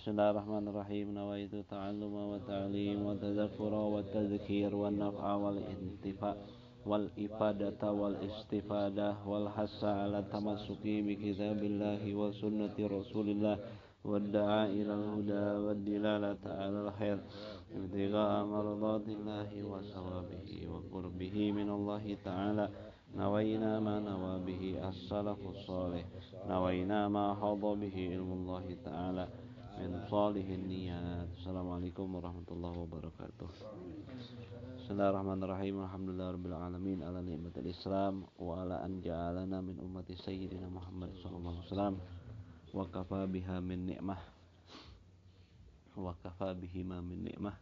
Bismillahirrahmanirrahim. Nawaitu ta'alluma wa ta'lim wa tadzakkura wa tadhkir wa naf'a wal intifa wal ifadata wal istifadah wal hassa ala tamassuki bi kitabillahi wa sunnati rasulillah wa da'a ila al-huda wa dilalata ala al-khair ibtigha'a mardatillahi wa sawabihi wa qurbihi min Allah ta'ala. Nawaina ma nawa bihi as-salafus salih, nawaina ma hadha bihi ilmullah ta'ala min salihin niyat. Assalamualaikum warahmatullahi wabarakatuh. Bismillahirrahmanirrahim. Alhamdulillahirabbil alamin ala ni'matil Islam wa ala an ja'alana min ummati sayyidina Muhammad sallallahu alaihi wasallam wa kafa biha min ni'mah wa kafa bihima min ni'mah.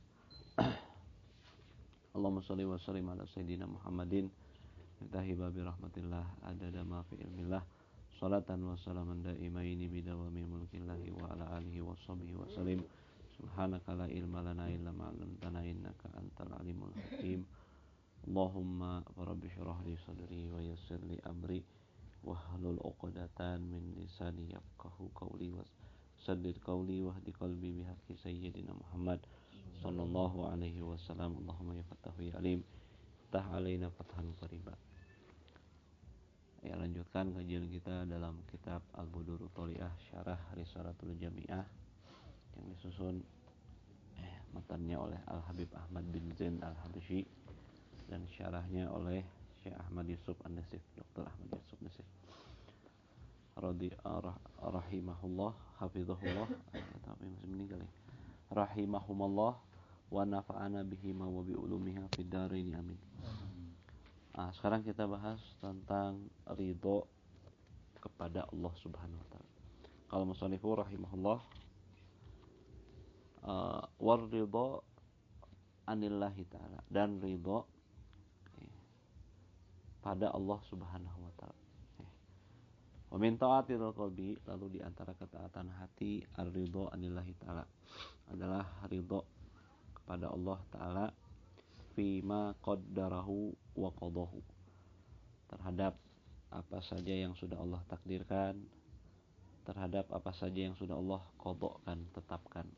Allahumma shalli wa sallim ala sayyidina Muhammadin Miftahi babi rahmatillah adada ma fi ilmillah salatan wa salaman daimaini bidawami mulkillahi wa ala alihi wa sahbihi wa salim. Subhanaka la ilma lana illa ma 'allamtana innaka antal alimul hakim. Allahumma rabbi shrah li sadri wa yassir li amri wahlul 'uqdatan min lisani yafqahu qawli wa saddid qawli wahdi qalbi bihaqqi sayyidina Muhammad sallallahu alaihi wasallam. Allahumma ya fattahu ya alim tah alaina fathan qariba. Ya, lanjutkan kajian kita dalam kitab Al-Budurut Thaliyah Syarah Risalatul Jami'ah yang disusun matanya oleh Al-Habib Ahmad bin Zain Al-Habsyi dan syarahnya oleh Syekh Ahmad Yusuf An-Nasif, Dr. Ahmad Yusuf Nasif rahimahullah hafizahullah tapi masih meninggal ya. Rahimahumullah wa nafa'ana bihima wa bi ulumiha fid dharain amin. Nah, sekarang kita bahas tentang ridho kepada Allah Subhanahu wa taala. Kalau musannifu rahimahullah war ridho anillahi taala, dan ridho pada Allah Subhanahu wa taala. Wa min ta'atil qalbi, lalu di antara ketaatan hati ar-ridho anillahi taala adalah ridho kepada Allah taala fima qaddarahu wa qadahu, terhadap apa saja yang sudah Allah takdirkan, terhadap apa saja yang sudah Allah qadhakan, tetapkan.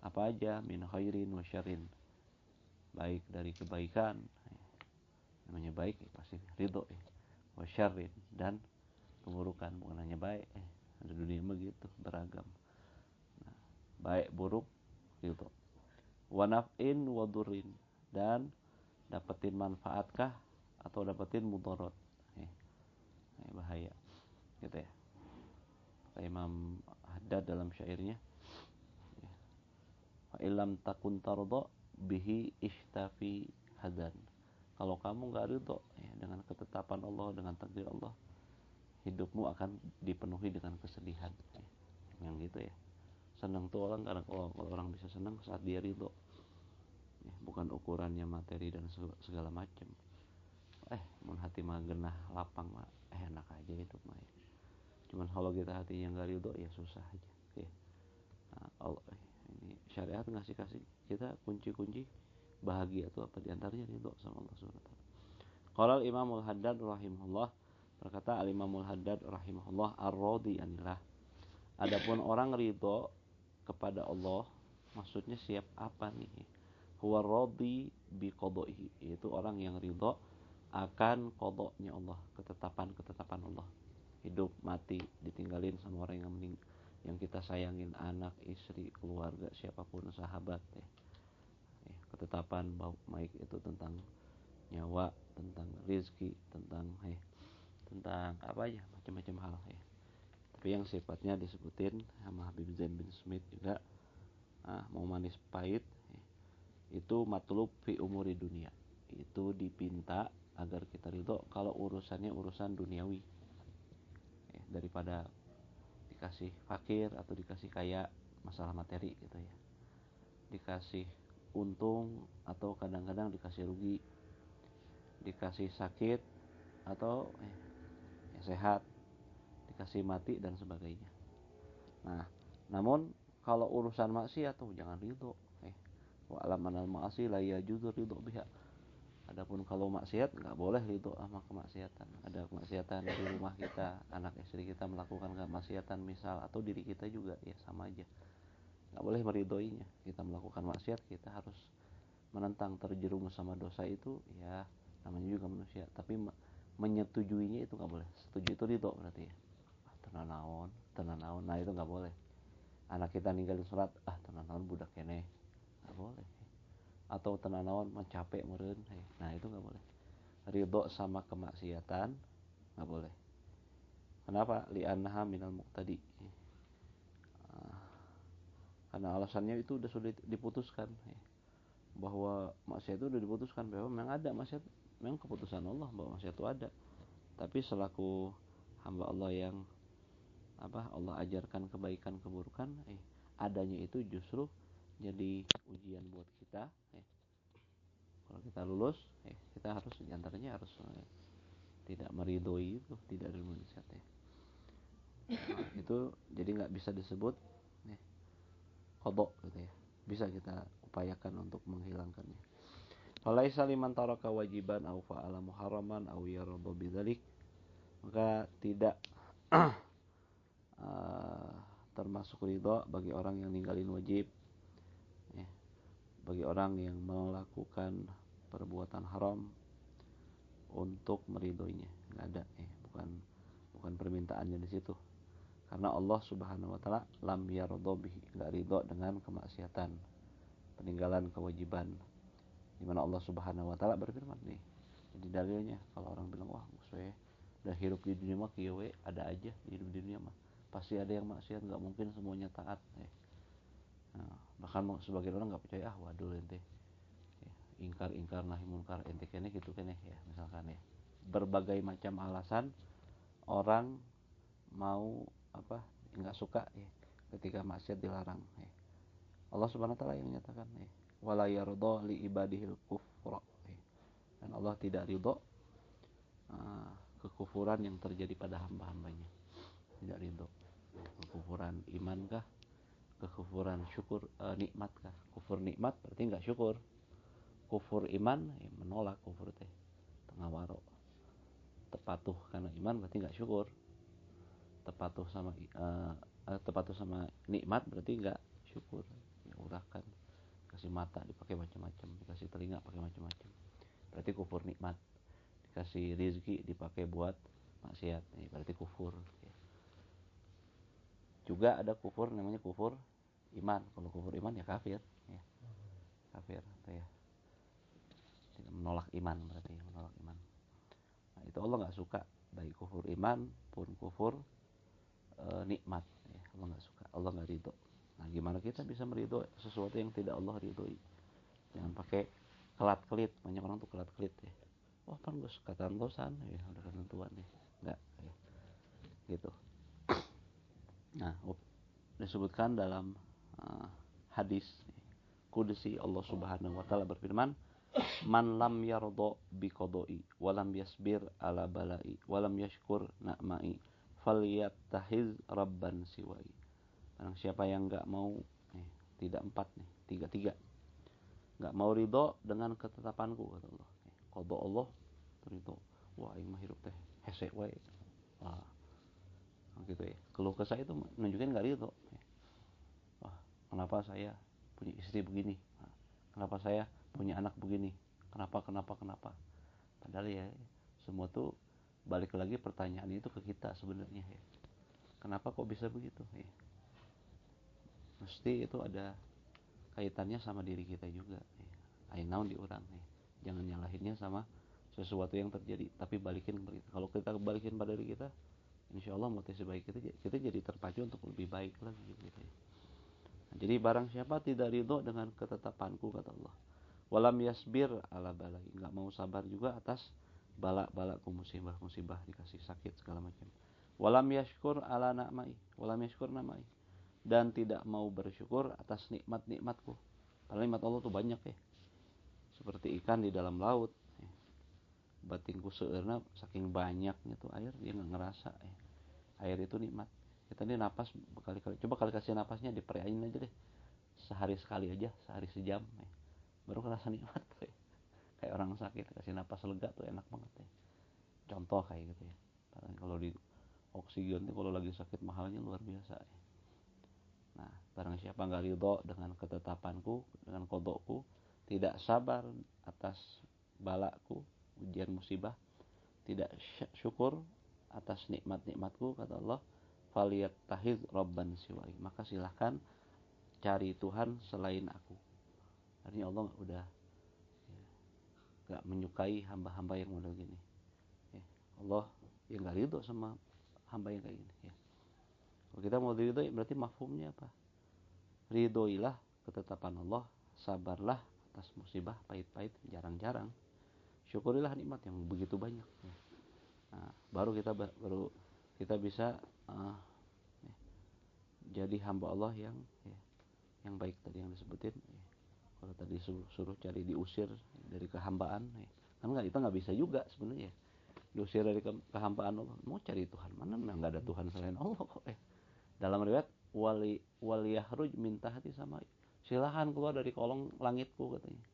Apa aja, min khairin wa syarrin, baik dari kebaikan, namanya baik pasti ridho wa syarrin, dan keburukan, bukan hanya baik, ada dunia begitu beragam. Nah, baik buruk ridho. Wa naf'in wa durrin, dan dapetin manfaatkah atau dapetin mudarat, bahaya gitu ya. Imam Haddad dalam syairnya, fa illam takun tarda bihi ishtafi hadan, kalau kamu enggak ridho dengan ketetapan Allah, dengan takdir Allah, hidupmu akan dipenuhi dengan kesedihan, yang gitu ya. Senang tuh orang, karena kalau orang bisa senang saat dia ridho, bukan ukurannya materi dan segala macam. Mun hati mah genah lapang mah enak aja hidup mah ya. Cuman kalau kita hatinya enggak ridho ya susah aja ya. Nah, Allah ini syariat ngasih kita kunci-kunci bahagia itu apa, diantaranya ridho sama Allah Subhanahu wa taala. Qala Imamul Haddad rahimahullah, berkata Al-Imamul Haddad rahimahullah, ar-radi anillah, adapun orang ridho kepada Allah, maksudnya siap apa nih? Huwa radi bi qada'ihi, yaitu orang yang ridho akan qadanya Allah, ketetapan Allah. Hidup mati ditinggalin sama orang yang kita sayangin, anak, istri, keluarga, siapapun, sahabat ya. Ketetapan baik itu tentang nyawa, tentang rezeki, tentang apa aja, macam-macam hal ya. Tapi yang sifatnya disebutin sama Habib Zain bin Smith juga, mau manis pahit itu matlub fi umuri dunia, itu dipinta agar kita ridho kalau urusannya urusan duniawi, daripada dikasih fakir atau dikasih kaya, masalah materi gitu ya, dikasih untung atau kadang-kadang dikasih rugi, dikasih sakit atau sehat, dikasih mati dan sebagainya. Nah, namun kalau urusan maksiat tuh jangan ridho. Wa alam anal ma'asi la yajuzu ridho biha. Adapun kalau maksiat enggak boleh ridho sama kemaksiatan. Ada kemaksiatan di rumah kita, anak istri kita melakukan kemaksiatan misal, atau diri kita juga ya sama aja. nggak boleh meridhoinya. Kita melakukan maksiat, kita harus menentang, terjerumus sama dosa itu ya namanya juga manusia, tapi menyetujuinya itu nggak boleh. Setuju itu ridho berarti ya. Tenanawan, nah itu nggak boleh. Anak kita ninggalin sholat, tenanawan budak kene, nggak boleh. Atau tenanawan mencapek meren, nah itu nggak boleh. Ridho sama kemaksiatan nggak boleh. Kenapa? Li'annaha minal muqtadi. Karena alasannya itu sudah diputuskan bahwa maksiat itu sudah diputuskan, bahwa memang ada maksiat, memang keputusan Allah bahwa maksiat itu ada. Tapi selaku hamba Allah yang Allah ajarkan kebaikan keburukan, adanya itu justru jadi ujian buat kita. Kalau kita lulus, kita harus diantaranya harus tidak meridhoi itu, tidak ada maksiat ya. Nah, itu jadi nggak bisa disebut qadha gitu ya. Bisa kita upayakan untuk menghilangkannya. Falaisa liman taraka wajiban aw fa'ala muharraman aw yarda bidzalik, maka tidak termasuk ridha bagi orang yang ninggalin wajib ya, bagi orang yang melakukan perbuatan haram untuk meridhoinya, nggak ada bukan permintaannya di situ. Karena Allah Subhanahu wa taala lam yarda bihi, enggak ridho dengan kemaksiatan, peninggalan kewajiban. Di mana Allah Subhanahu wa taala berfirman nih. Jadi dalilnya kalau orang bilang wah saya udah hidup di dunia mah kieu we, ada aja di hidup di dunia mah. Pasti ada yang maksiat, enggak mungkin semuanya taat. Nah, bahkan sebagian orang enggak percaya, waduh ente. Ingkar nahi munkar ente kene gitu kene ya, misalkan ya. Berbagai macam alasan orang mau enggak suka ketika maksiat dilarang. Allah Subhanahu wa taala yang menyatakan wala yarda li ibadihil kufra. Dan Allah tidak ridho kekufuran yang terjadi pada hamba-hambanya. Tidak ridho. Kekufuran iman kah? Kekufuran syukur nikmat kah? Kufur nikmat berarti enggak syukur. Kufur iman menolak kufur teh. Tengah waro. Tepatuh karena iman berarti enggak syukur. Tepatuh sama nikmat berarti enggak syukur. Ya urahkan, kasih mata dipakai macam-macam, dikasih telinga pakai macam-macam, berarti kufur nikmat. Dikasih rezeki dipakai buat maksiat, berarti kufur ya. Juga ada kufur namanya kufur iman. Kalau kufur iman ya kafir ya. Kafir ya. Menolak iman berarti menolak iman. Nah, itu Allah enggak suka baik kufur iman pun kufur nikmat ya. Allah enggak suka, Allah enggak ridho. Nah, gimana kita bisa meridho sesuatu yang tidak Allah ridhoi? Jangan pakai kelat-kelit. Banyak orang tuh kelat-kelit ya. Wah, pan geus katantosan ya, udah ketentuan ya. Enggak ya. Gitu. Nah, disebutkan dalam hadis qudsi Allah Subhanahu wa taala berfirman, "Man lam yarda bi qada'i wa lam yasbir ala bala'i wa lam yashkur na'ma'i falyattahiz rabban siwai." Barang siapa yang enggak mau tidak empat nih, tiga. Enggak mau ridho dengan ketetapanku kata Allah. Qada Allah ridho. Wah, aing mah hirup teh hese we. Wah, gitu ya. Keluh kesah itu menunjukkan enggak ridho. Wah, kenapa saya punya istri begini? Kenapa saya punya anak begini? Kenapa? Padahal ya semua tuh balik lagi pertanyaan itu ke kita sebenarnya ya. Kenapa kok bisa begitu ya? Mesti itu ada kaitannya sama diri kita juga ya. Aing naon di urang ya. Jangan nyalahinnya sama sesuatu yang terjadi, tapi balikin ke kita. Kalau kita balikin pada diri kita, insyaallah motivasi baik kita jadi terpacu untuk lebih baik lagi gitu ya. Nah, jadi barang siapa tidak ridho dengan ketetapanku kata Allah, walam yasbir ala balai, enggak mau sabar juga atas bala-balaku, musibah dikasih sakit segala macam. Walam yashkur ala na'mai, walam yashkur na'mai, dan tidak mau bersyukur atas nikmat-nikmatku. Padahal nikmat Allah tuh banyak ya. Seperti ikan di dalam laut. Batingku seueurna saking banyaknya tuh air dia nggak ngerasa ya. Air itu nikmat. Kita ini napas berkali-kali. Coba kali kasih napasnya diperiain aja deh. Sehari sekali aja, sehari sejam ya. Baru kerasa nikmat tuh ya. Kayak orang sakit kasih napas lega tuh enak banget ya. Contoh kayak gitu ya. Kalau di oksigen tuh kalau lagi sakit mahalnya luar biasa ya. Nah, Barang siapa nggak ridho dengan ketetapanku, dengan qada'ku, tidak sabar atas balaku, ujian musibah, tidak syukur atas nikmat-nikmatku, kata Allah, falyattahiz rabban siwai, maka silahkan cari Tuhan selain aku. Artinya Allah udah gak menyukai hamba-hamba yang model gini. Ya, Allah yang gak ridho sama hamba yang kayak gini. Ya. Kalau kita mau ridho, berarti mafhumnya apa? Ridhoilah ketetapan Allah, sabarlah atas musibah pahit-pahit jarang-jarang, syukurilah nikmat yang begitu banyak. Ya. Nah, baru kita bisa ya, jadi hamba Allah yang baik tadi yang disebutin. Ya. Kalau tadi suruh cari diusir dari kehambaan, ya. Kan kita nggak bisa juga sebenarnya. Diusir dari kehambaan Allah, mau cari Tuhan mana? Nggak ada Tuhan selain Allah kok. Dalam riwayat waliyahruj min tahti sama, silahkan keluar dari kolong langitku katanya.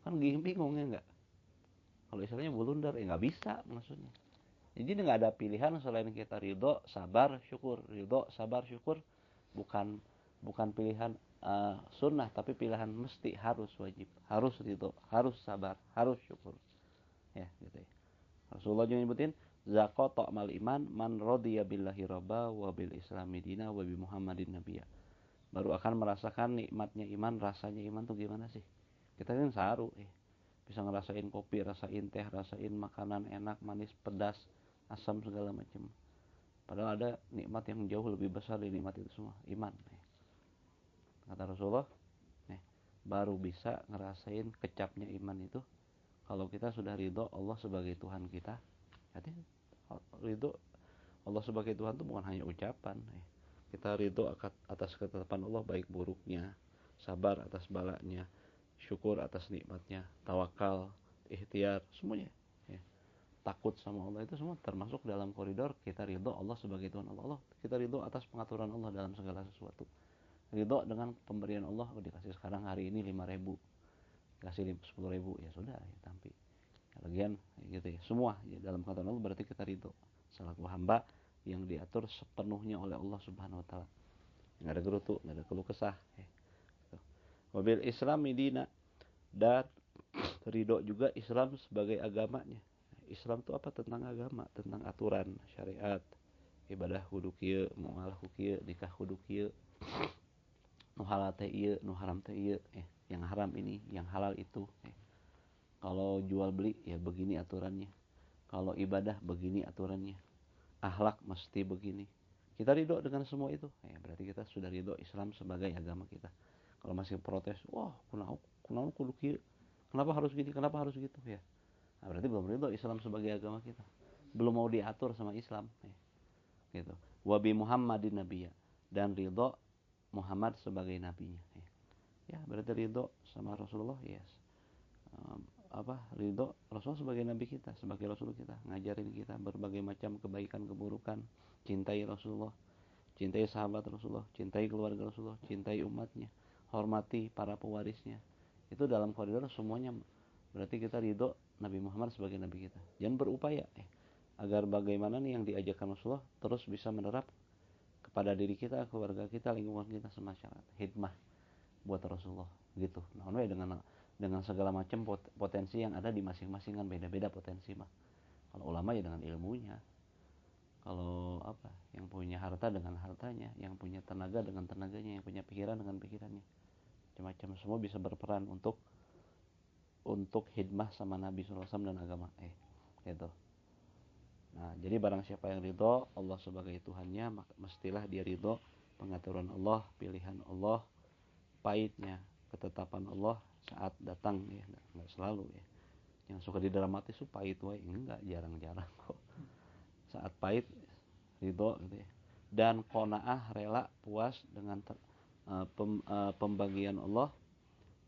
Kan bingung ya nggak? Kalau istilahnya bulunder, nggak bisa maksudnya. Jadi nggak ada pilihan selain kita ridho, sabar, syukur, ridho, sabar, syukur. Bukan pilihan sunnah, tapi pilihan mesti, harus, wajib, harus ridho, harus sabar, harus syukur. Ya, gitu ya. Rasulullah juga nyebutin zakata mal iman man radiya billahi rabba wa bil islami dina wa bi muhammadin nabiyya. Baru akan merasakan nikmatnya iman, rasanya iman tuh gimana sih? Kita kan saru bisa ngerasain kopi, rasain teh, rasain makanan enak, manis, pedas, asam segala macam. Padahal ada nikmat yang jauh lebih besar dari nikmat itu semua, iman. Kata Rasulullah, baru bisa ngerasain kecapnya iman itu kalau kita sudah ridho Allah sebagai Tuhan kita. Jadi ridho Allah sebagai Tuhan itu bukan hanya ucapan. Kita ridho atas ketetapan Allah baik buruknya, sabar atas balanya, syukur atas nikmatnya, tawakal, ikhtiar, semuanya. Takut sama Allah itu semua termasuk dalam koridor kita ridho Allah sebagai Tuhan Allah. Kita ridho atas pengaturan Allah dalam segala sesuatu. Ridho dengan pemberian Allah, dikasih sekarang hari ini 5.000, dikasih 10.000, ya sudah, ya tampi. Lagian gitu ya, semua ya, dalam pengaturan Allah berarti kita ridho selaku hamba yang diatur sepenuhnya oleh Allah Subhanahu Wa Taala. Nggak ada gerutu, nggak ada keluh kesah. Wabil Islam dina, dan ridho juga Islam sebagai agamanya. Islam itu apa? Tentang agama, tentang aturan, syariat, ibadah kudu kieu, muamalah kudu kieu, nikah kudu kieu, nu halal teh ieu, nu haram teh ieu, yang haram ini, yang halal itu. Kalau jual beli ya begini aturannya. Kalau ibadah begini aturannya. Akhlak mesti begini. Kita ridho dengan semua itu. Berarti kita sudah ridho Islam sebagai agama kita. Kalau masih protes, wah, kunaon kudu kieu. Kenapa harus gini? Kenapa harus gitu ya? Nah, berarti belum ridho Islam sebagai agama kita. Belum mau diatur sama Islam. Gitu. Wabi Muhammadin nabiyya, dan ridho Muhammad sebagai nabinya. Ya, berarti ridho sama Rasulullah, yes. Ridho Rasul sebagai nabi kita, sebagai Rasul kita, ngajarin kita berbagai macam kebaikan keburukan, cintai Rasulullah, cintai sahabat Rasulullah, cintai keluarga Rasulullah, cintai umatnya, hormati para pewarisnya. Itu dalam koridor semuanya. Berarti kita ridho Nabi Muhammad sebagai nabi kita. Jangan berupaya agar bagaimana nih yang diajarkan Rasulullah terus bisa menerap kepada diri kita, keluarga kita, lingkungan kita, semasyarakat. Hikmah buat Rasulullah gitu. Nah, dengan segala macam potensi yang ada di masing-masing, kan beda-beda potensi mah. Kalau ulama ya dengan ilmunya. Kalau yang punya harta dengan hartanya, yang punya tenaga dengan tenaganya, yang punya pikiran dengan pikirannya. Macam-macam semua bisa berperan untuk hidmah sama Nabi SAW dan agama. Gitu. Nah, jadi barang siapa yang ridho Allah sebagai Tuhannya, maka mestilah dia ridho pengaturan Allah, pilihan Allah, pahitnya ketetapan Allah saat datang ya, nggak selalu ya. Yang suka didramatis itu pahit wae, enggak, jarang-jarang kok. Saat pahit ridho gitu ya. Dan qanaah, rela, puas dengan pembagian Allah,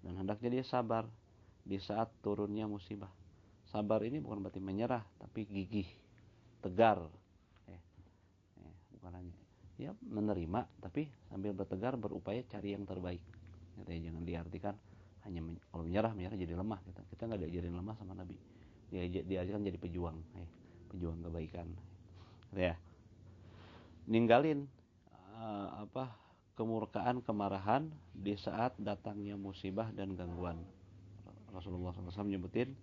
dan hendaknya dia sabar di saat turunnya musibah. Sabar ini bukan berarti menyerah, tapi gigih, tegar. Bukan hanya ya menerima, tapi sambil bertegar berupaya cari yang terbaik. Jangan diartikan hanya kalau menyerah jadi lemah. Kita nggak diajarin lemah sama Nabi. Diajarkan jadi pejuang, pejuang kebaikan. Ya, ninggalin kemurkaan, kemarahan di saat datangnya musibah dan gangguan. Rasulullah SAW menyebutin,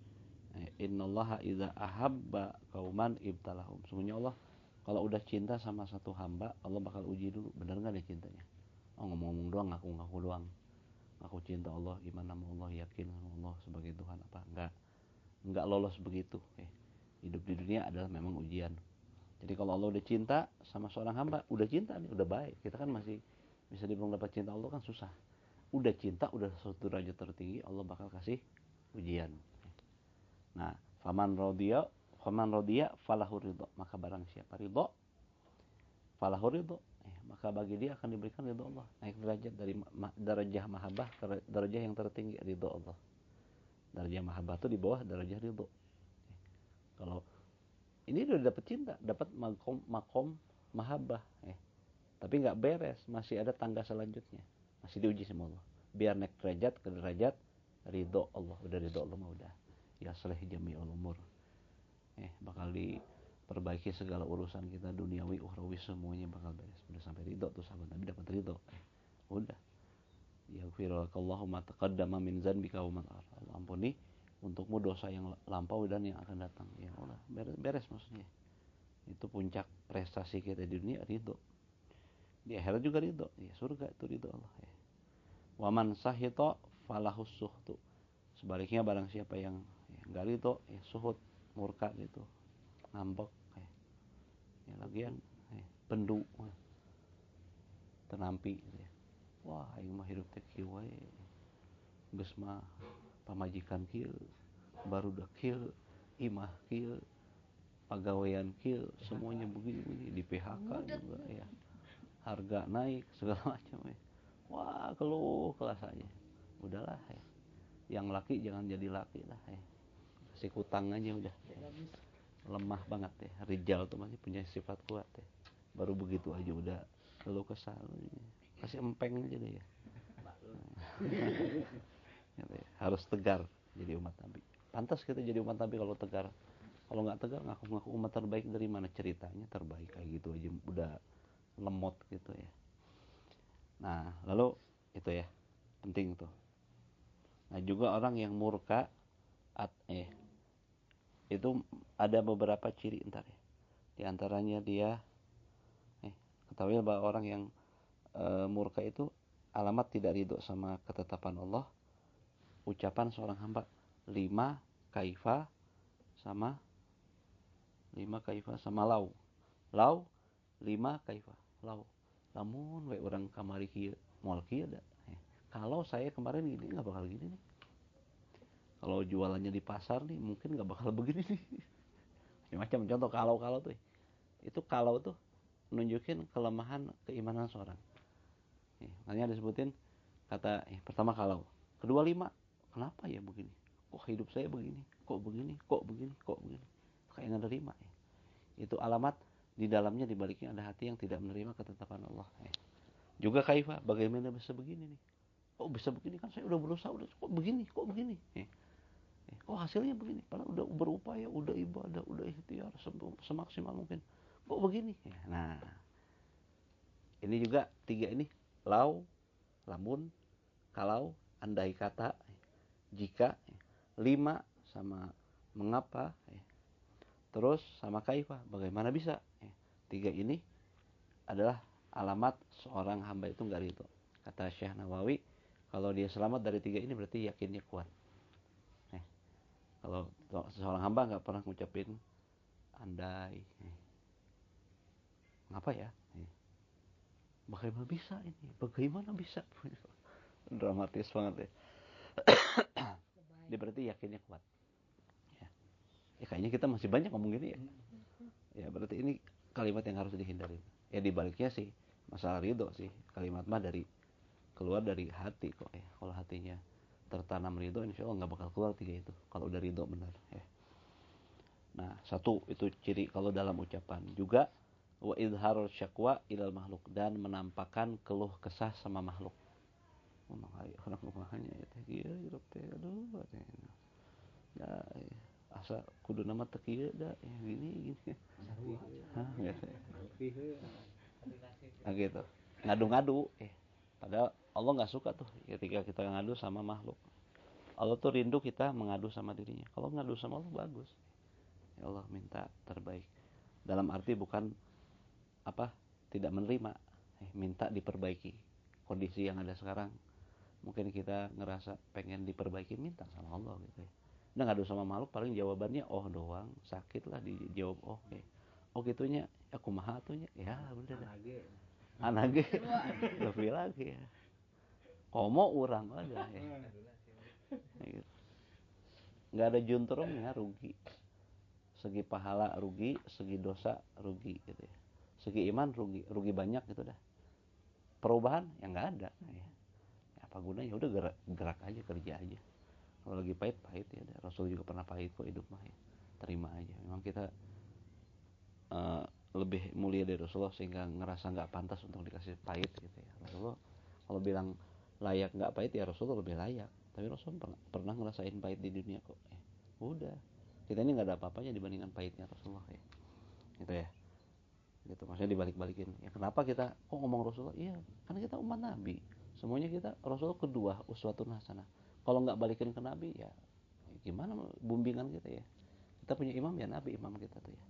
innallaha idza ahabba qauman ibtalahum. Sungguhnya Allah kalau udah cinta sama satu hamba, Allah bakal uji dulu, benar nggak dia cintanya. Oh, ngomong-ngomong doang, ngaku-ngaku doang. Aku cinta Allah, iman sama Allah, yakin sama Allah sebagai Tuhan apa? Enggak lolos begitu. Hidup di dunia adalah memang ujian. Jadi kalau Allah udah cinta sama seorang hamba, udah cinta nih, udah baik. Kita kan masih bisa dibilang dapat cinta Allah kan susah. Udah cinta, udah suatu derajat tertinggi, Allah bakal kasih ujian. Nah, faman rodiya falahu ridho. Maka barang siapa ridho, falahu ridho, maka bagi dia akan diberikan ridho Allah. Naik derajat dari darajah mahabbah ke darajah yang tertinggi, ridho Allah. Darajah mahabbah itu di bawah darajah ridho. Kalau ini udah dapat cinta, dapat makom mahabbah, tapi nggak beres, masih ada tangga selanjutnya, masih diuji sama Allah. Biar naik derajat ke derajat ridho Allah. Udah ridho Allah mah udah. Ya salih jami'ul umur. Bakal diperbaiki segala urusan kita duniawi, ukhrawi, semuanya bakal beres. Udah sampai ridho tuh sahabat Nabi dapat ridho. Udah. Yaghfirullahu ma taqaddama min dzanbika wa ma ta'akhkhara. Allah ampuni untukmu dosa yang lampau dan yang akan datang. Ya Allah, beres maksudnya. Itu puncak prestasi kita di dunia, ridho. Di akhirat juga ridho. Ya surga itu ridho Allah. Wa man sahita falahus suhtu. Sebaliknya barang siapa yang enggak ridho, suhut, murka gitu, ngambek, lagian pendu, tenampi gitu ya. Wah, aing mah hirup teh kieu wae. Geus mah pamajikan kieu, barudak kieu, imah kieu, pagawean kieu, semuanya begini di PHK juga ya. Harga naik segala macam ya. Wah, keluh kelas aja. Udahlah ya. Yang laki jangan jadi laki lah ya. Kasih kutang aja udah. Lemah banget ya. Rijal tuh masih punya sifat kuat ya. Baru begitu aja udah keluh kesal. Kasih empeng aja deh ya. Harus tegar jadi umat Nabi. Pantas kita jadi umat Nabi kalau tegar. Kalau nggak tegar, ngaku-ngaku umat terbaik dari mana, ceritanya terbaik kayak gitu aja udah lemot gitu ya. Nah, lalu itu ya penting tuh. Nah, juga orang yang murka itu ada beberapa ciri ntar ya. Di antaranya dia ketahui bahwa orang yang murka itu alamat tidak ridho sama ketetapan Allah. Ucapan seorang hamba 5 kaifa sama lau. Lau 5 kaifa. Lau. Lamun we orang kamari kieu, moal kieu da. Kalau saya kemarin gini enggak bakal gini nih. Kalau jualannya di pasar nih mungkin enggak bakal begini nih. Macam contoh kalau tuh. Itu kalau tuh menunjukin kelemahan keimanan seorang. Makanya disebutin kata pertama kalau, kedua 5. Kenapa ya begini? Kok hidup saya begini? Kok begini? Kok begini? Kok begini? Kayak nggak nerima ya. Itu alamat di dalamnya, di baliknya ada hati yang tidak menerima ketetapan Allah. Juga kaifa, bagaimana bisa begini nih? Kok bisa begini, kan saya udah berusaha, udah kok begini? Kok begini? Kok hasilnya begini? Padahal udah berupaya, udah ibadah, udah ikhtiar semaksimal mungkin. Kok begini? Nah, ini juga 3 ini, lau, lamun, kalau, andai kata, jika, 5 sama mengapa, terus sama kaifa, bagaimana bisa. 3 ini adalah alamat seorang hamba itu enggak ridho. Kata Syekh Nawawi, kalau dia selamat dari 3 ini berarti yakinnya kuat. Kalau seorang hamba enggak pernah ngucapin andai, ngapa ya? Bagaimana bisa ini? Bagaimana bisa? Dramatis banget ya. Dia berarti yakinnya kuat. Ya kayaknya kita masih banyak ngomong gini ya. Ya berarti ini kalimat yang harus dihindari. Ya dibaliknya sih masalah ridho sih. Kalimat mah keluar dari hati kok ya. Kalau hatinya tertanam ridho, insya Allah nggak bakal keluar 3 itu. Kalau udah ridho benar ya. Nah, 1 itu ciri kalau dalam ucapan. Juga wa idharul syakwa ilal makhluk, dan menampakkan keluh kesah sama makhluk. Orang rumahnya ya teh kieu hirup teh aduh ya asa kudu nama teh kieu da ya gini. Hah gitu. Nah gitu. Ngadu-ngadu Padahal Allah nggak suka tuh ketika kita ngadu sama makhluk. Allah tuh rindu kita mengadu sama dirinya. Kalau ngadu sama Allah bagus. Ya Allah minta terbaik. Dalam arti bukan apa tidak menerima, minta diperbaiki kondisi yang ada sekarang. Mungkin kita ngerasa pengen diperbaiki, minta sama Allah gitu ya. Nah ngadu sama makhluk paling jawabannya oh doang, sakit lah dijawab oh okay. Oh gitunya, ya kumaha atunya, ya udah dah. Anage lebih lagi ya. Komo urang ada ya. Gitu. Nggak ada juntrungnya, rugi. Segi pahala rugi, segi dosa rugi gitu ya. Segi iman rugi, rugi banyak gitu dah. Perubahan yang nggak ada. Ya. Apa gunanya? Udah gerak aja, kerja aja. Kalau lagi pahit ya. Rasul juga pernah pahit kok hidup mah ya. Terima aja. Memang kita lebih mulia dari Rasulullah sehingga ngerasa nggak pantas untuk dikasih pahit gitu ya. Rasulullah kalau bilang layak nggak pahit ya Rasulullah lebih layak. Tapi Rasulullah pernah ngerasain pahit di dunia kok. Udah. Kita ini nggak ada apa-apanya dibandingkan pahitnya Rasulullah ya. Gitu ya. Gitu maksudnya dibalik-balikin. Ya kenapa kita kok ngomong Rasulullah? Iya, karena kita umat Nabi. Semuanya kita Rasulullah kedua uswatun hasanah. Kalau nggak balikin ke Nabi ya gimana bimbingan kita ya. Kita punya imam ya Nabi imam kita tuh ya.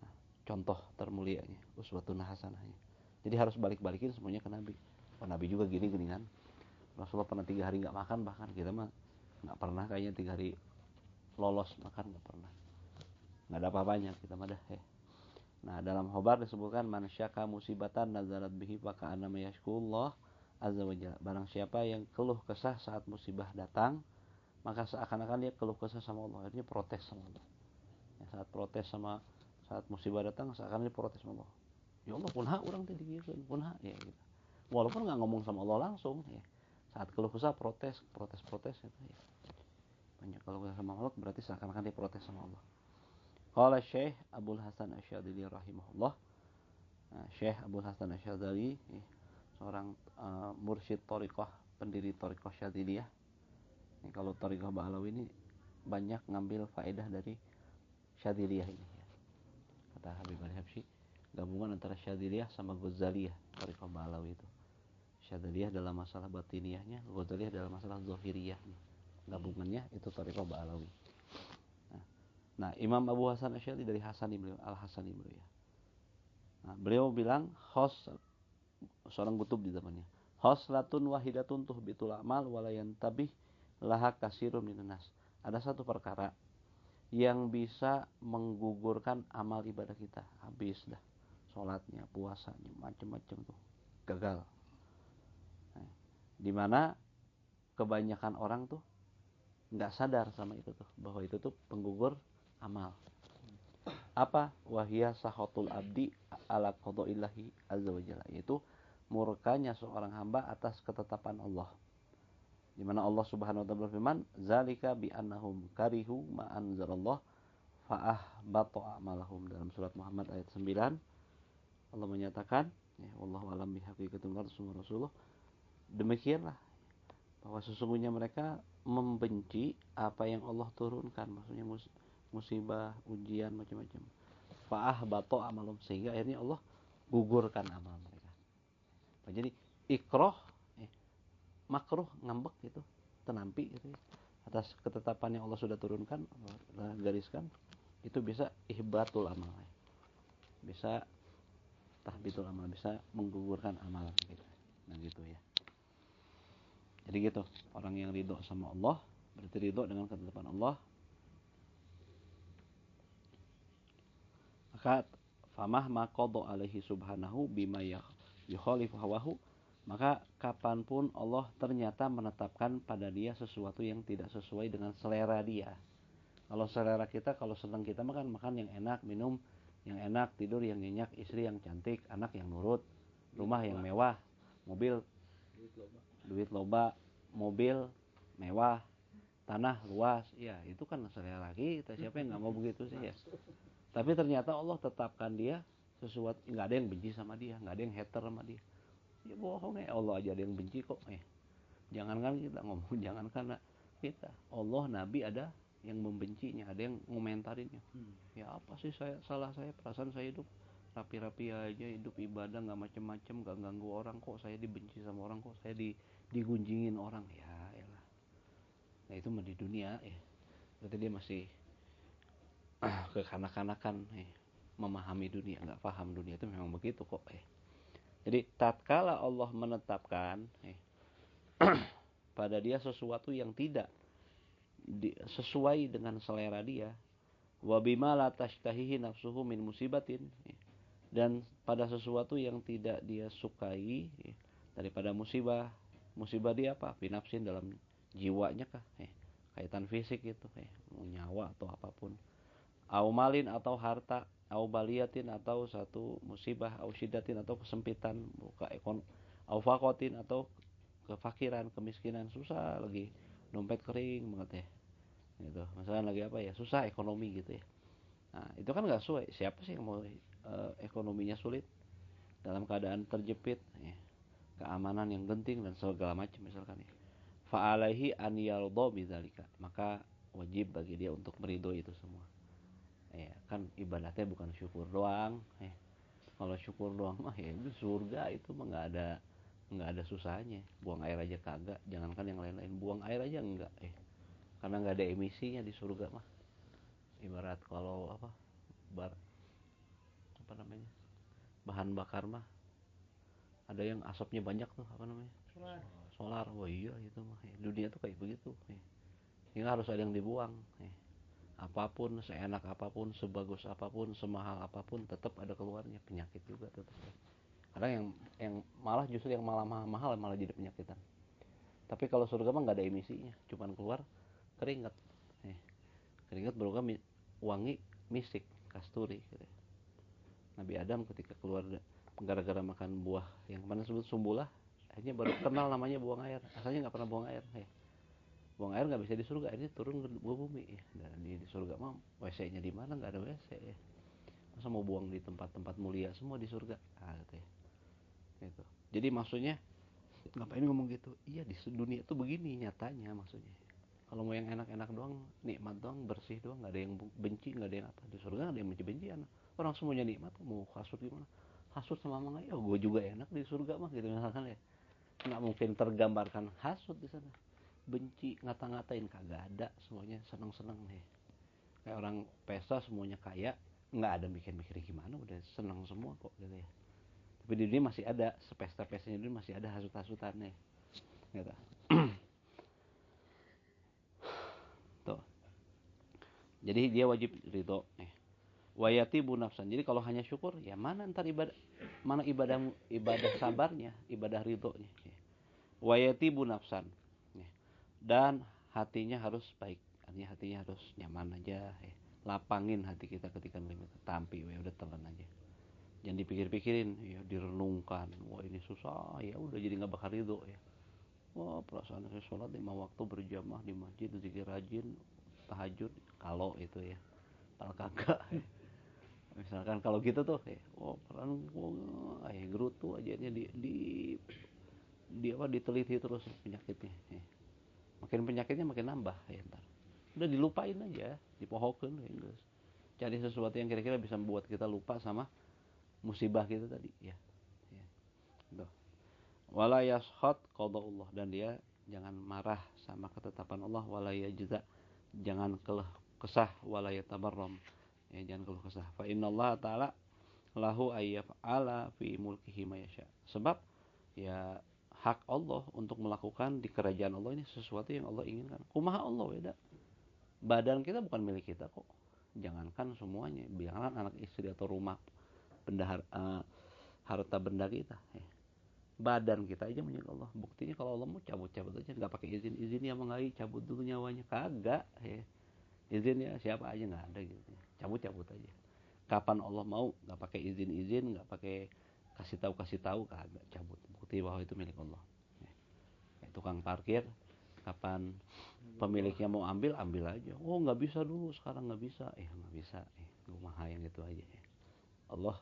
Nah, contoh termulianya uswatun hasanahnya. Jadi harus balik-balikin semuanya ke Nabi. Oh Nabi juga gini kan. Rasulullah pernah 3 hari nggak makan, bahkan kita mah nggak pernah kayaknya 3 hari lolos makan, nggak pernah. Nggak ada apa-apanya kita mah dah ya. Nah dalam khobar disebutkan man syaka musibatan nazarat bihi maka anama yashkullah azza wa jalla. Barang siapa yang keluh kesah saat musibah datang, maka seakan-akan dia keluh kesah sama Allah. Artinya protes sama Allah. Ya, saat musibah datang seakan dia protes sama Allah. Ya Allah punha orang tadi gitu, punha ya gitu. Walaupun nggak ngomong sama Allah langsung ya. Saat keluh kesah protes gitu ya. Banyak kalau kesah sama Allah berarti seakan-akan dia protes sama Allah. Qala Syekh Abdul Hasan Asy-Syadzili rahimahullah. Nah, Syekh Abdul Hasan Asy-Syadzili seorang mursyid thariqah, pendiri thariqah Syadziliyah. Ini kalau thariqah Ba'alawi ini banyak ngambil faedah dari Syadziliyah ini ya. Kata Habib Al-Habsyi, gabungan antara Syadziliyah sama Ghazaliyah thariqah Ba'alawi itu. Syadziliyah dalam masalah batiniyahnya, Ghazaliyah dalam masalah zahiriyahnya. Gabungannya itu thariqah Ba'alawi. Nah, Imam Abu Hasan Asy'ari dari Hasani beliau, Al-Hasani beliau ya. Nah, beliau bilang seorang kutub di zamannya. Khoslatun wahidatun tuhbitul amal walayan tabih laha kasirun minan nas. Ada satu perkara yang bisa menggugurkan amal ibadah kita. Habis dah. Salatnya, puasanya, macam-macam tuh. Gagal. Nah, di mana kebanyakan orang tuh nggak sadar sama itu tuh, bahwa itu tuh penggugur amal. Apa? Wahia sahotul abdi ala qadaillahi azza wajalla, yaitu murkanya seorang hamba atas ketetapan Allah. Di mana Allah Subhanahu wa taala berfirman, "Zalika bi annahum karihu ma anzalallah fa ahbata a'malahum." Dalam surat Muhammad ayat 9 Allah menyatakan, ya wallahu alam bihaqiqatul rasulullah. Demikianlah bahwa sesungguhnya mereka membenci apa yang Allah turunkan, maksudnya musibah, ujian macam-macam. Fa'ah bato amalum, sehingga akhirnya Allah gugurkan amal mereka. Jadi ikroh, makruh, ngambek gitu, tenampi gitu ya. Atas ketetapan yang Allah sudah turunkan, Allah gariskan, itu bisa ihbatul amal, bisa tahbitul amal, bisa menggugurkan amalan kita. Nah gitu ya. Jadi gitu, orang yang ridho sama Allah berarti ridho dengan ketetapan Allah. Maka famah maqadha alaihi subhanahu bima yukhalifu hawahu, maka kapanpun Allah ternyata menetapkan pada dia sesuatu yang tidak sesuai dengan selera dia. Kalau selera kita, kalau senang kita makan yang enak, minum yang enak, tidur yang nyenyak, istri yang cantik, anak yang nurut, rumah yang mewah, mobil duit loba, mobil mewah, tanah luas, ya itu kan selera kita. Siapa yang nggak mau begitu sih ya? Tapi ternyata Allah tetapkan dia sesuatu, nggak ada yang benci sama dia, nggak ada yang hater sama dia. Ya bohong ya, Allah aja ada yang benci kok. Jangankan kita ngomong, jangankan kita, Allah Nabi ada yang membencinya, ada yang ngomentarinnya. Ya apa sih salah saya, perasaan saya hidup rapi-rapi aja, hidup ibadah, nggak macem-macem, nggak ganggu orang, kok saya dibenci sama orang, kok saya digunjingin orang. Ya elah, nah itu mah di dunia ya, berarti dia masih kekanak-kanakan memahami dunia, nggak paham dunia itu memang begitu kok. Jadi tatkala Allah menetapkan pada dia sesuatu yang tidak sesuai dengan selera dia, wa bima la tashtahihi nafsuhu min musibatin, dan pada sesuatu yang tidak dia sukai daripada musibah. Musibah dia apa? Binafsin, dalam jiwanya kah? Kaitan fisik itu, nyawa atau apapun. Au malin, atau harta, au baliatin, atau satu musibah, au syiddatin, atau kesempitan, buka au fakotin, atau kefakiran, kemiskinan, susah lagi, dompet kering banget ya. Gitu. Misalnya lagi apa ya, susah ekonomi gitu ya. Nah, itu kan nggak sesuai. Siapa sih yang mau ekonominya sulit dalam keadaan terjepit ya, keamanan yang genting dan segala macam misalkan ya. Fa'alaihi an yardha bidzalika, maka wajib bagi dia untuk meridhoi itu semua. Ya, kan ibadatnya bukan syukur doang. Kalau syukur doang mah ya itu surga, itu mah nggak ada susahnya. Buang air aja kagak, jangankan yang lain-lain. Buang air aja enggak, karena nggak ada emisinya di surga mah. Ibarat kalau apa namanya, bahan bakar mah ada yang asapnya banyak tuh, apa namanya, solar. Oh iya itu mah dunia tuh kayak begitu. Ini harus ada yang dibuang. Apapun, seenak apapun, sebagus apapun, semahal apapun, tetap ada keluarnya. Penyakit juga tetap. Kadang yang malah justru yang malah mahal malah jadi penyakitan. Tapi kalau surga mah nggak ada emisinya, cuman keluar keringat. Keringat berupa wangi misik, kasturi gitu. Nabi Adam ketika keluar gara-gara makan buah yang mana disebut sumbulah, akhirnya baru kenal namanya buang air. Asalnya nggak pernah buang air. Buang air nggak bisa di surga, akhirnya turun ke bumi ya. Dan di surga mah WC-nya di mana, nggak ada WC ya. Masa mau buang di tempat-tempat mulia semua di surga? Gitu ya. Gitu. Jadi maksudnya ngapain ngomong gitu? Iya, di dunia itu begini nyatanya maksudnya. Kalau mau yang enak-enak doang, nikmat doang, bersih doang, nggak ada yang benci, nggak ada yang apa. Di surga nggak ada yang benci-bencian. Orang semuanya nikmat, mau hasut gimana? Hasut sama mama, ya gue juga enak di surga mah gitu misalkan ya. Nggak mungkin tergambarkan hasut di sana. Benci, ngata-ngatain, kagak ada. Semuanya senang-senang nih. Kayak orang pesta semuanya kaya, nggak ada mikir-mikir gimana, udah senang semua kok gitu ya. Tapi di dunia masih ada, sepesta-pestanya dulu masih ada hasut-hasutannya gitu. Tuh. Jadi dia wajib ridho wayati bunafsan. Jadi kalau hanya syukur, ya mana ntar ibadah, mana ibadah sabarnya, ibadah ridhonya. Wayati bunafsan. Dan hatinya harus baik, artinya hatinya harus nyaman aja. Lapangin hati kita ketika menerima tampi, udah telan aja. Jangan dipikir-pikirin, ya direnungkan. Wah ini susah, ya udah jadi nggak bakal ridho ya. Wah perasaan saya sholat 5 waktu berjamaah di masjid, zikir rajin, tahajud, kalau itu ya. Kalau kagak, misalkan kalau gitu tuh, oh peran, gerutu aja di apa diteliti terus penyakitnya. Makin penyakitnya makin nambah ya ntar. Udah dilupain aja, dipohokeun ya guys. Cari sesuatu yang kira-kira bisa membuat kita lupa sama musibah kita tadi ya. Ya. Tuh. Wala yashad qadaullah, dan dia jangan marah sama ketetapan Allah. Wala yajza, jangan keluh kesah. Wala yatabarram, ya jangan keluh kesah. Fa innallaha ta'ala lahu ayyaf'ala fi mulkihi ma yasha. Sebab ya hak Allah untuk melakukan di kerajaan Allah ini sesuatu yang Allah inginkan. Kumaha Allah beda. Badan kita bukan milik kita kok. Jangankan semuanya, jangankan anak istri atau rumah, harta benda kita. Badan kita aja milik Allah. Buktinya kalau Allah mau cabut-cabut aja, nggak pakai izin ya mengai, cabut dulu nyawanya, kagak. Izin ya siapa aja nggak ada gitu. Cabut-cabut aja. Kapan Allah mau, nggak pakai izin, nggak pakai kasih tahu, kagak, cabut. Bukti bahwa itu milik Allah. Tukang parkir, kapan pemiliknya mau ambil aja. Oh nggak bisa dulu, sekarang nggak bisa. Nggak bisa. Kumaha yang itu aja. Allah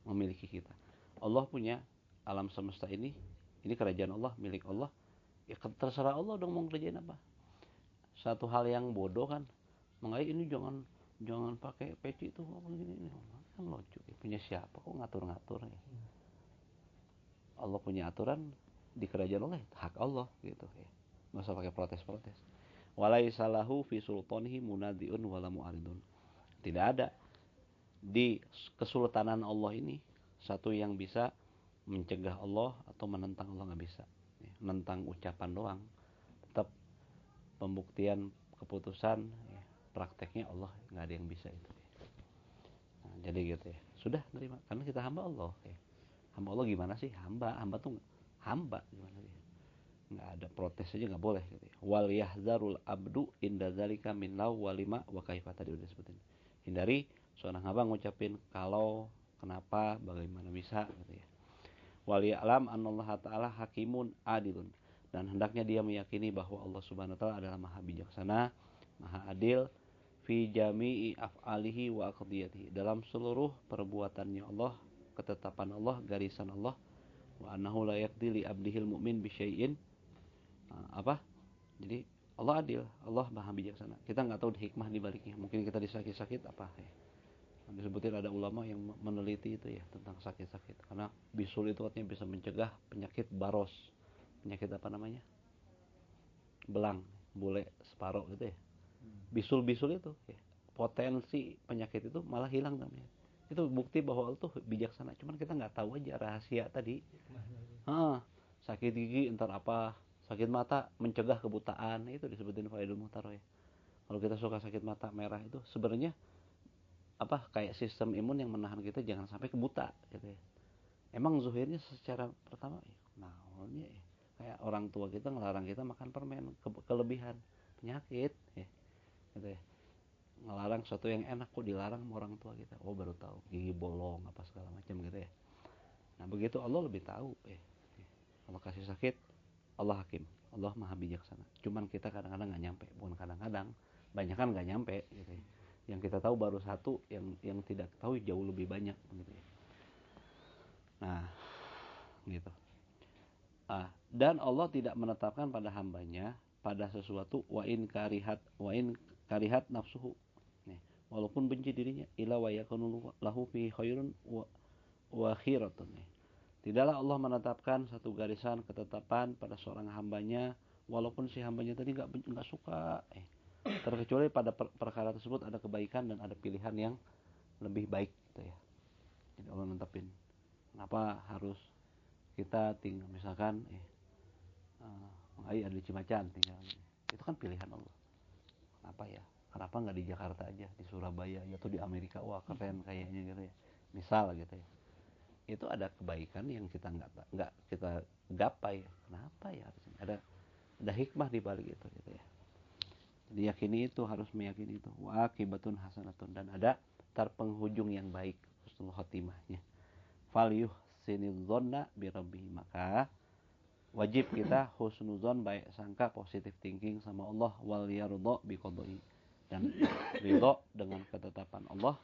memiliki kita. Allah punya alam semesta ini kerajaan Allah, milik Allah. Ya terserah Allah dong mau kerjain apa. Satu hal yang bodoh kan, makanya ini jangan pakai peci itu begini. Kan lucu, punya siapa kok ngatur-ngatur ya. Allah punya aturan di kerajaan Allah, hak Allah gitu ya. Nggak usah pakai protes-protes. Walaisa lahu fi sultanihi munadiun wala mu'aridun. Tidak ada di kesultanan Allah ini satu yang bisa mencegah Allah atau menentang Allah, nggak bisa. Ya, menentang ucapan doang. Tetap pembuktian keputusan, ya, prakteknya Allah nggak ada yang bisa itu. Ya. Nah, jadi gitu ya. Sudah terima, karena kita hamba Allah. Ya. Hamba Allah gimana sih? Hamba tuh hamba gimana sih? Nggak ada protes aja nggak boleh. Gitu ya. Wal yahzarul abdu inda zalika min law walima wa kaifa, tadi udah sebutin. Hindari seorang hamba ngucapin kalau, kenapa, bagaimana bisa gitu ya. Wal ya'lam annallaha ta'ala hakimun adilun, dan hendaknya dia meyakini bahwa Allah Subhanahu wa taala adalah maha bijaksana, maha adil fi jami'i af'alihi wa aqdiyatihi, dalam seluruh perbuatannya Allah, ketetapan Allah, garisan Allah. Wa annahu la yaqdi li abdihil mu'min bi syai'in, apa? Jadi Allah adil, Allah maha bijaksana. Kita nggak tahu hikmah di baliknya. Mungkin kita disakit-sakit apa ya. Disebutin ada ulama yang meneliti itu ya tentang sakit-sakit. Karena bisul itu katanya bisa mencegah penyakit baros. Penyakit apa namanya? Belang, bule separuh gitu ya. Bisul-bisul itu ya. Potensi penyakit itu malah hilang namanya. Itu bukti bahwa Allah tuh bijaksana. Cuman kita nggak tahu aja rahasia tadi. Sakit gigi entar apa? Sakit mata mencegah kebutaan, itu disebutin Faidul Muhtaroh ya. Kalau kita suka sakit mata merah itu sebenarnya apa, kayak sistem imun yang menahan kita jangan sampai kebuta gitu ya. Emang zuhirnya secara pertama ya, naonnya ya, kayak orang tua kita ngelarang kita makan permen, kelebihan penyakit ya, gitu ya. Ngelarang sesuatu yang enak kok dilarang sama orang tua kita. Oh baru tahu gigi bolong apa segala macam gitu ya. Nah begitu Allah lebih tahu ya. Allah kasih sakit, Allah hakim, Allah maha bijaksana. Cuman kita kadang-kadang nggak nyampe, bukan kadang-kadang, banyak kan nggak nyampe gitu ya. Yang kita tahu baru satu, yang tidak tahu jauh lebih banyak gitu ya. Nah gitu. Dan Allah tidak menetapkan pada hambanya pada sesuatu wa in karihat nafsuhu. Nih, walaupun benci dirinya, ila wa yakunu lahu fi khairun wa khiratun. Tidaklah Allah menetapkan satu garisan ketetapan pada seorang hambanya walaupun si hambanya tadi nggak suka, terkecuali pada perkara tersebut ada kebaikan dan ada pilihan yang lebih baik gitu ya. Jadi Allah menetapin kenapa harus kita tinggal misalkan ada di Cimacan tinggal, itu kan pilihan Allah. Kenapa nggak di Jakarta aja, di Surabaya atau di Amerika, wah keren kayaknya gitu ya, misal gitu ya. Itu ada kebaikan yang kita nggak kita gapai. Kenapa ya? Ada hikmah di balik itu gitu ya. Jadi yakini itu, harus meyakini itu. Wa akibatun hasanatun, dan ada penghujung yang baik, husnul khotimahnya. Fal yuhsinidzonna bi rabbih, maka wajib kita husnuzon, baik sangka, positive thinking sama Allah. Wal yarda bi qada'i, dan ridha dengan ketetapan Allah.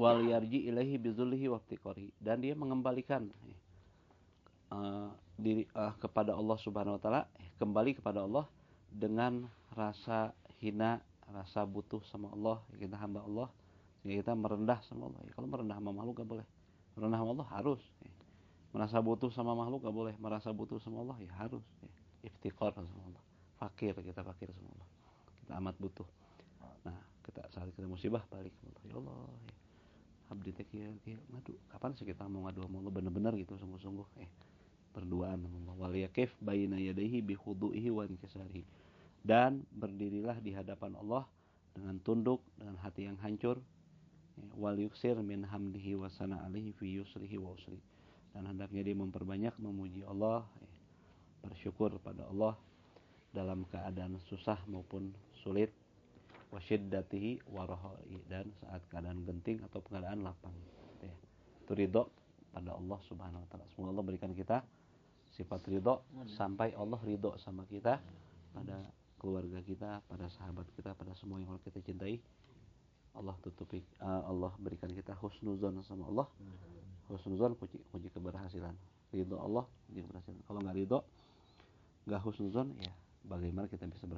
Wal yarji ilaihi bizullihi wa iftiqari, dan dia mengembalikan diri kepada Allah Subhanahu wa taala, kembali kepada Allah dengan rasa hina, rasa butuh sama Allah. Kita hamba Allah, sehingga kita merendah sama Allah. Kalau merendah sama makhluk gak boleh. Merendah sama Allah harus. Merasa butuh sama makhluk gak boleh. Merasa butuh sama Allah ya harus. Iftiqar sama Allah. Kita fakir sama Allah. Kita amat butuh. Nah, saat kita musibah balik ke Allah. Ya Allah, abdi teh kieu ngadu. Kapan sih kita mau ngadu sama Allah bener-bener gitu, sungguh-sungguh berduaan sama Allah. Wal yakif baina yadayhi bi khudu'ihi wa inkisarihi, dan berdirilah di hadapan Allah dengan tunduk, dengan hati yang hancur. Wal yuksir min hamdihi wa sana'alihi fi yusrihi wa usri, dan hendaknya dia memperbanyak memuji Allah, bersyukur pada Allah dalam keadaan susah maupun sulit, wa syiddatihi wa rahai, dan saat keadaan genting atau keadaan lapang. Itu ridho pada Allah Subhanahu wa taala. Semoga Allah berikan kita sifat ridho sampai Allah ridho sama kita, pada keluarga kita, pada sahabat kita, pada semua yang kita cintai. Allah berikan kita husnuzon sama Allah. Husnuzon kunci keberhasilan. Ridho Allah kunci keberhasilan. Kalau nggak ridho, nggak husnuzon, ya bagaimana kita bisa berhasil?